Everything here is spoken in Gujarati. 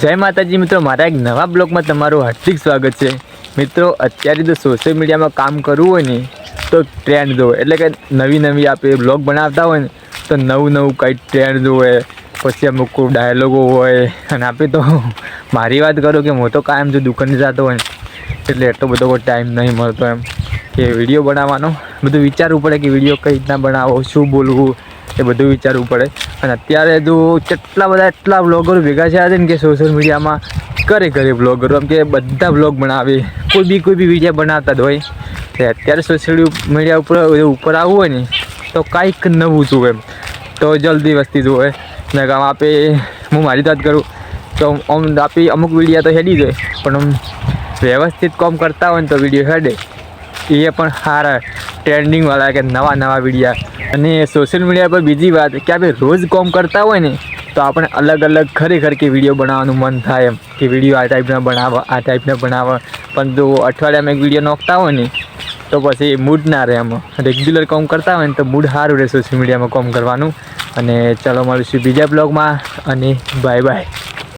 જય માતાજી મિત્રો, મારા એક નવા બ્લોગમાં તમારું હાર્દિક સ્વાગત છે। મિત્રો, અત્યારે તો સોશિયલ મીડિયામાં કામ કરવું હોય ને તો ટ્રેન્ડ જોવે, એટલે કે નવી આપણે બ્લોગ બનાવતા હોય ને તો નવું કંઈ ટ્રેન્ડ જોવે, પછી અમુક ડાયલોગો હોય। અને આપણે તો મારી વાત કરું કે હું તો કાયમ જો દુકાને જતો હોય એટલે એટલો બધો કોઈ ટાઈમ નહીં મળતો એમ કે વિડીયો બનાવવાનો બધું વિચારવું પડે કે વિડીયો કઈ રીતના બનાવો, શું બોલવું એ બધું વિચારવું પડે। અને અત્યારે જો એટલા બ્લોગરો ભેગા થયા છે ને કે સોશિયલ મીડિયામાં કરે બ્લોગરો એમ કે બધા બ્લોગ બનાવે, કોઈ બી વિડીયો બનાવતા જ હોય। તો અત્યારે સોશિયલ મીડિયા ઉપર આવવું હોય ને તો કાંઈક નવું જોવે એમ તો જલ્દી વસ્તી જોવે ને કામ આપે। હું મારી વાત કરું તો આપી અમુક વિડીયો તો હેડી જાય પણ વ્યવસ્થિત કામ કરતા હોય ને તો વિડીયો હેડે એ પણ સારા ટ્રેન્ડિંગવાળા કે નવા વિડીયા। અને સોશિયલ મીડિયા પર બીજી વાત કે આપણે રોજ કામ કરતા હોય ને તો આપણે અલગ ખરેખર કે વિડીયો બનાવવાનું મન થાય એમ કે વિડીયો આ ટાઈપના બનાવો પણ જો અઠવાડિયામાં એક વિડીયો નાખતા હોય ને તો પછી મૂડ ના રહે। એમ રેગ્યુલર કામ કરતા હોય ને તો મૂડ સારું રહે સોશિયલ મીડિયામાં કામ કરવાનું। અને ચાલો મળીશું બીજા બ્લોગમાં અને બાય બાય।